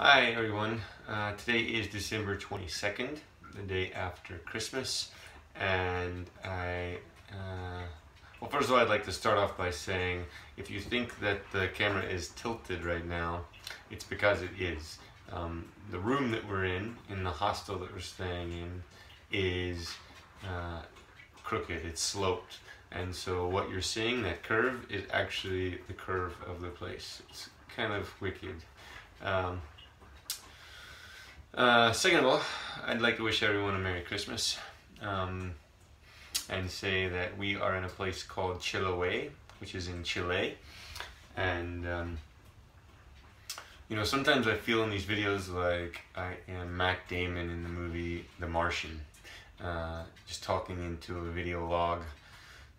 Hi everyone, today is December 22nd, the day after Christmas, and well, first of all, I'd like to start off by saying if you think that the camera is tilted right now, it's because it is. The room that we're in the hostel that we're staying in, is crooked, it's sloped, and so what you're seeing, that curve, is actually the curve of the place. It's kind of wicked. Second of all, I'd like to wish everyone a Merry Christmas, and say that we are in a place called Chiloe, which is in Chile, and you know, sometimes I feel in these videos like I am Matt Damon in the movie The Martian, just talking into a video log.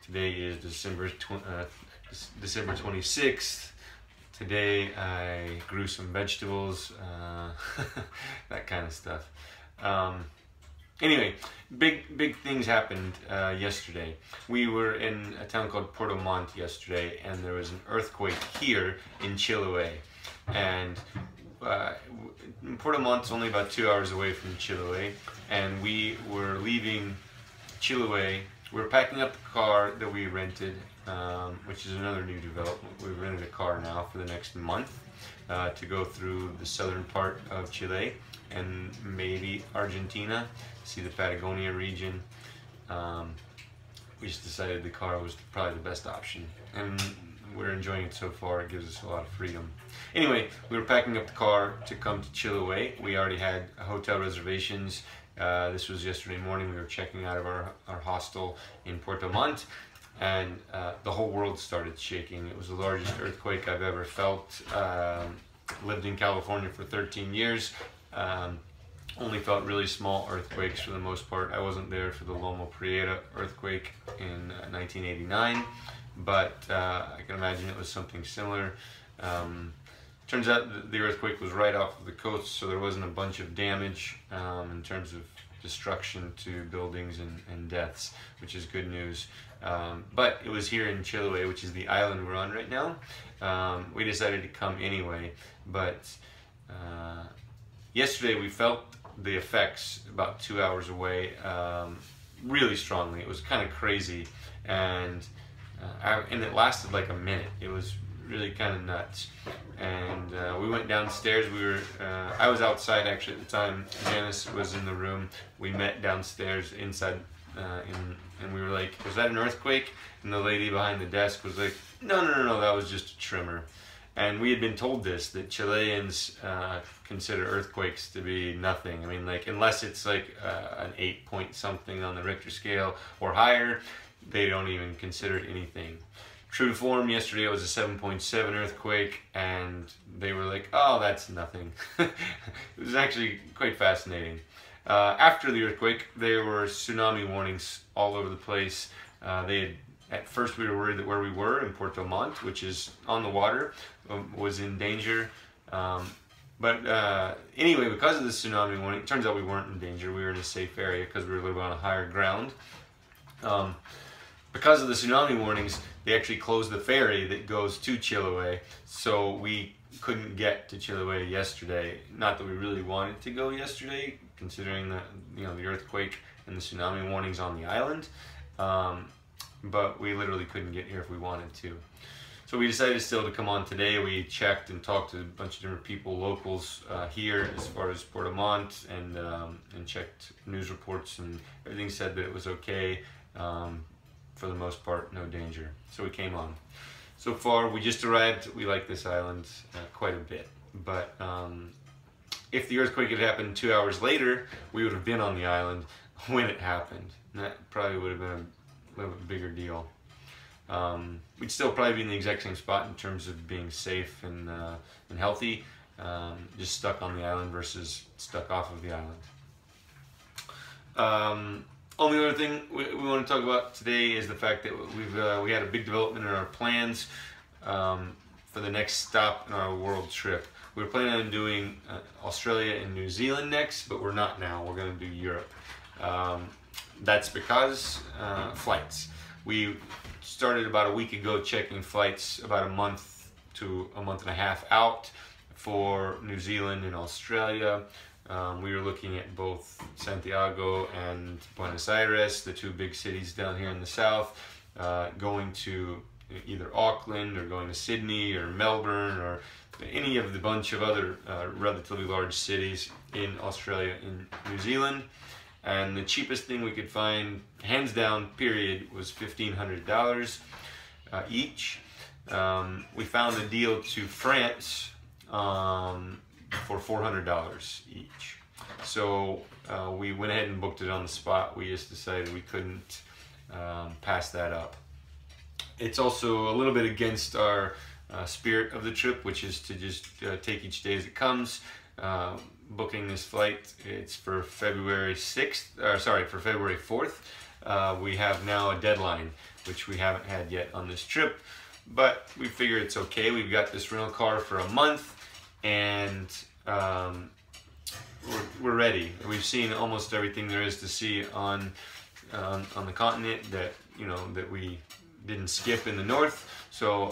Today is December 26th. Today I grew some vegetables, that kind of stuff. Anyway, big things happened yesterday. We were in a town called Puerto Montt yesterday, and there was an earthquake here in Chiloe. And Puerto Montt's only about 2 hours away from Chiloe, and we were leaving Chiloe. We were packing up the car that we rented, which is another new development. We rented a car now for the next month to go through the southern part of Chile and maybe Argentina, see the Patagonia region. We just decided the car was probably the best option, and we're enjoying it so far. It gives us a lot of freedom. Anyway, we were packing up the car to come to Chiloe. We already had hotel reservations. This was yesterday morning. We were checking out of our hostel in Puerto Montt, and the whole world started shaking. It was the largest earthquake I've ever felt. Lived in California for 13 years. Only felt really small earthquakes for the most part. I wasn't there for the Loma Prieta earthquake in 1989, but I can imagine it was something similar. Turns out the earthquake was right off of the coast, so there wasn't a bunch of damage in terms of destruction to buildings and deaths, which is good news. But it was here in Chiloe, which is the island we're on right now. We decided to come anyway, but yesterday we felt the effects about 2 hours away, really strongly. It was kind of crazy, and it lasted like a minute. It was really kind of nuts. And we went downstairs. I was outside actually at the time. Janice was in the room. We met downstairs inside, and we were like, "Was that an earthquake?" And the lady behind the desk was like, No, that was just a tremor." And we had been told that Chileans consider earthquakes to be nothing. I mean, like, unless it's like an 8 point something on the Richter scale or higher, they don't even consider it anything. True to form, yesterday it was a 7.7 earthquake, and they were like, "Oh, that's nothing." It was actually quite fascinating. After the earthquake, there were tsunami warnings all over the place. At first we were worried that where we were in Puerto Montt, which is on the water, was in danger. But anyway, because of the tsunami warning, it turns out we weren't in danger. We were in a safe area because we were a little bit on a higher ground. Because of the tsunami warnings, they actually closed the ferry that goes to Chiloe, so we couldn't get to Chiloe yesterday. Not that we really wanted to go yesterday, considering the earthquake and the tsunami warnings on the island, but we literally couldn't get here if we wanted to. So we decided still to come on today. We checked and talked to a bunch of different people, locals here as far as Puerto Montt, and checked news reports, and everything said that it was okay. For the most part, no danger. So we came on. So far, we just arrived. We like this island quite a bit. But if the earthquake had happened 2 hours later, we would have been on the island when it happened. And that probably would have been a little bit bigger deal. We'd still probably be in the exact same spot in terms of being safe and healthy, just stuck on the island versus stuck off of the island. Only other thing we want to talk about today is the fact that we had a big development in our plans for the next stop in our world trip. We were planning on doing Australia and New Zealand next, but we're not now. We're going to do Europe. That's because flights. We started about a week ago checking flights about a month to a month and a half out. for New Zealand and Australia. We were looking at both Santiago and Buenos Aires, the two big cities down here in the south, going to either Auckland or going to Sydney or Melbourne or any of the bunch of other relatively large cities in Australia and New Zealand. And the cheapest thing we could find, hands down, period, was $1,500 each. We found a deal to France for $400 each. So we went ahead and booked it on the spot. We just decided we couldn't pass that up. It's also a little bit against our spirit of the trip, which is to just take each day as it comes. Booking this flight, it's for February 6th, or sorry, for February 4th. We have now a deadline, which we haven't had yet on this trip, but we figure it's okay. We've got this rental car for a month, and we're ready. We've seen almost everything there is to see on the continent that that we didn't skip in the north. So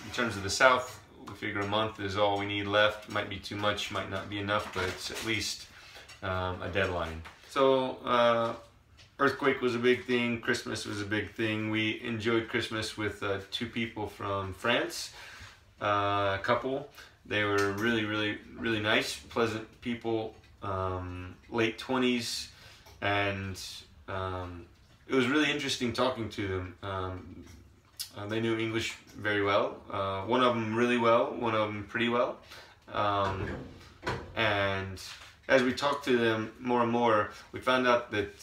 in terms of the south, we figure a month is all we need left. Might be too much, might not be enough, but it's at least a deadline. So earthquake was a big thing. Christmas was a big thing. We enjoyed Christmas with two people from France, a couple. They were really nice, pleasant people, late 20s, and it was really interesting talking to them. They knew English very well. One of them really well, one of them pretty well. And as we talked to them more and more, we found out that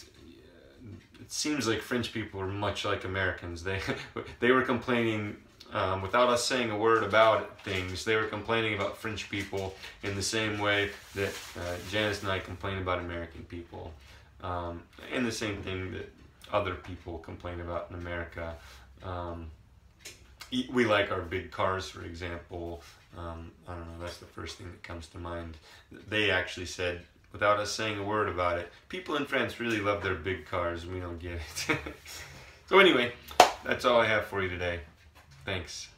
it seems like French people are much like Americans. They were complaining, without us saying a word about things, they were complaining about French people in the same way that Janice and I complain about American people. And the same thing that other people complain about in America. We like our big cars, for example. I don't know, that's the first thing that comes to mind. They actually said, without us saying a word about it, people in France really love their big cars. We don't get it. So anyway, that's all I have for you today. Thanks.